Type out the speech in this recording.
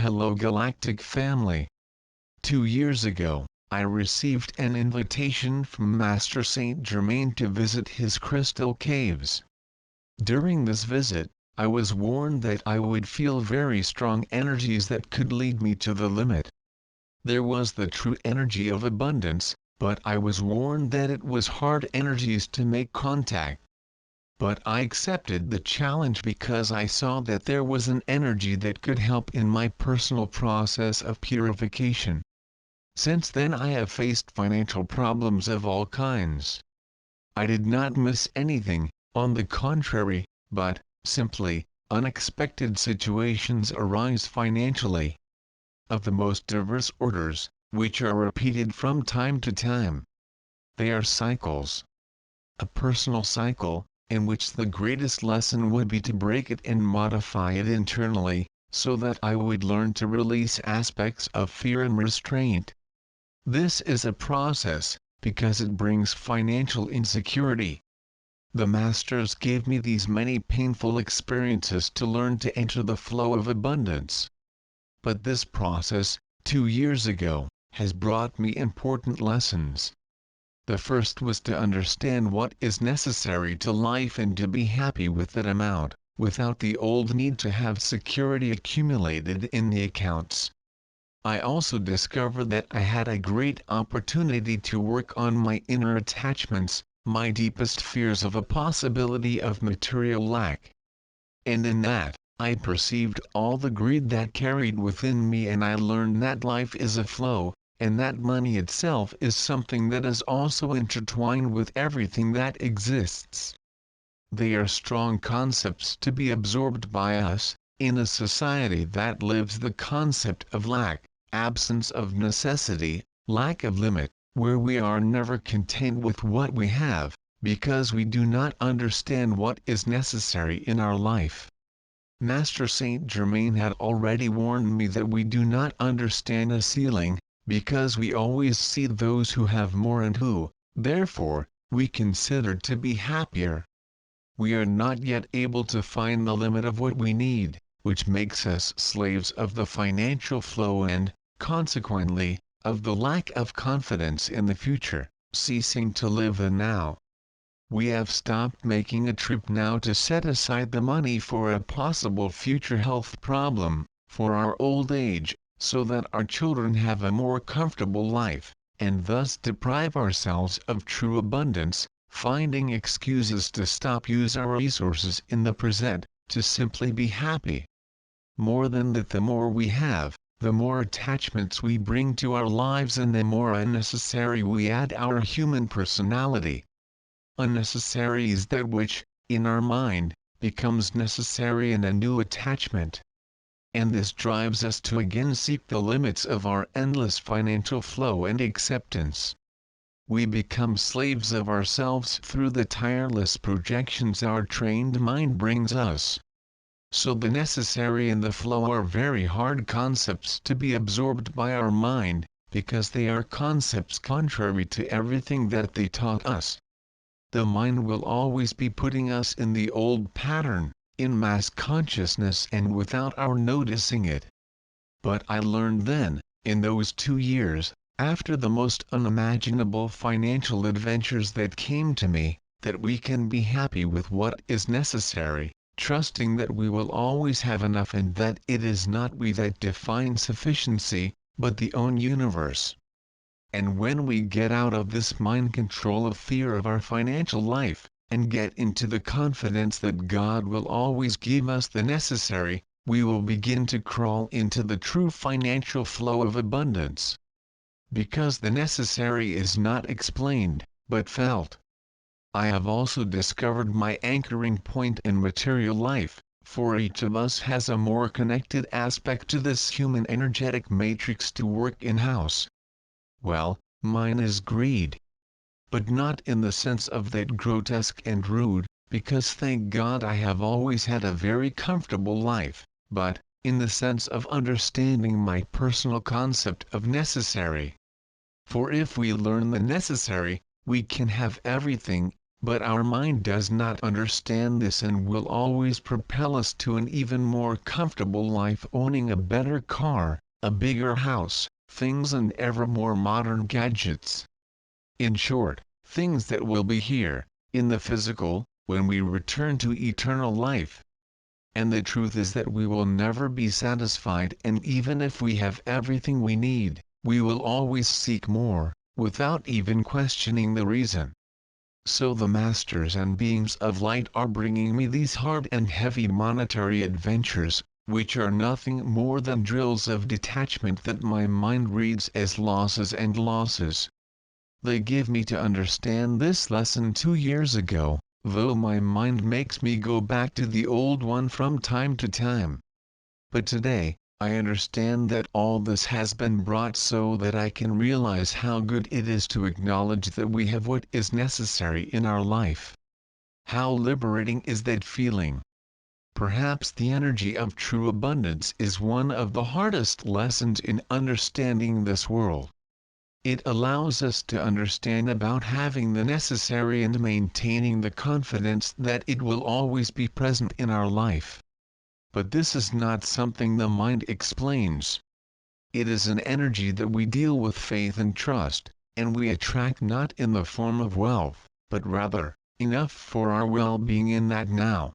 Hello Galactic family. 2 years ago, I received an invitation from Master Saint Germain to visit his crystal caves. During this visit, I was warned that I would feel very strong energies that could lead me to the limit. There was the true energy of abundance, but I was warned that it was hard energies to make contact. But I accepted the challenge because I saw that there was an energy that could help in my personal process of purification. Since then I have faced financial problems of all kinds. I did not miss anything, on the contrary, but, simply, unexpected situations arise financially. Of the most diverse orders, which are repeated from time to time. They are cycles. A personal cycle, in which the greatest lesson would be to break it and modify it internally, so that I would learn to release aspects of fear and restraint. This is a process, because it brings financial insecurity. The Masters gave me these many painful experiences to learn to enter the flow of abundance. But this process, 2 years ago, has brought me important lessons. The first was to understand what is necessary to life and to be happy with that amount, without the old need to have security accumulated in the accounts. I also discovered that I had a great opportunity to work on my inner attachments, my deepest fears of a possibility of material lack. And in that, I perceived all the greed that carried within me, and I learned that life is a flow, and that money itself is something that is also intertwined with everything that exists. They are strong concepts to be absorbed by us, in a society that lives the concept of lack, absence of necessity, lack of limit, where we are never content with what we have, because we do not understand what is necessary in our life. Master Saint Germain had already warned me that we do not understand a ceiling, because we always see those who have more and who, therefore, we consider to be happier. We are not yet able to find the limit of what we need, which makes us slaves of the financial flow and, consequently, of the lack of confidence in the future, ceasing to live the now. We have stopped making a trip now to set aside the money for a possible future health problem, for our old age, so that our children have a more comfortable life, and thus deprive ourselves of true abundance, finding excuses to stop use our resources in the present, to simply be happy. More than that, the more we have, the more attachments we bring to our lives, and the more unnecessary we add our human personality. Unnecessary is that which, in our mind, becomes necessary in a new attachment. And this drives us to again seek the limits of our endless financial flow and acceptance. We become slaves of ourselves through the tireless projections our trained mind brings us. So the necessary and the flow are very hard concepts to be absorbed by our mind, because they are concepts contrary to everything that they taught us. The mind will always be putting us in the old pattern, in mass consciousness, and without our noticing it. But I learned then, in those 2 years, after the most unimaginable financial adventures that came to me, that we can be happy with what is necessary, trusting that we will always have enough, and that it is not we that define sufficiency, but the own universe. And when we get out of this mind control of fear of our financial life, and get into the confidence that God will always give us the necessary, we will begin to crawl into the true financial flow of abundance. Because the necessary is not explained, but felt. I have also discovered my anchoring point in material life, for each of us has a more connected aspect to this human energetic matrix to work in-house. Well, mine is greed. But not in the sense of that grotesque and rude, because thank God I have always had a very comfortable life, but, in the sense of understanding my personal concept of necessary. For if we learn the necessary, we can have everything, But our mind does not understand this and will always propel us to an even more comfortable life, owning a better car, a bigger house, things and ever more modern gadgets. In short, things that will be here, in the physical, when we return to eternal life. And the truth is that we will never be satisfied, and even if we have everything we need, we will always seek more, without even questioning the reason. So the masters and beings of light are bringing me these hard and heavy monetary adventures, which are nothing more than drills of detachment that my mind reads as losses and losses. They give me to understand this lesson 2 years ago, though my mind makes me go back to the old one from time to time. But today, I understand that all this has been brought so that I can realize how good it is to acknowledge that we have what is necessary in our life. How liberating is that feeling? Perhaps the energy of true abundance is one of the hardest lessons in understanding this world. It allows us to understand about having the necessary and maintaining the confidence that it will always be present in our life. But this is not something the mind explains. It is an energy that we deal with faith and trust, and we attract not in the form of wealth, but rather, enough for our well-being in that now.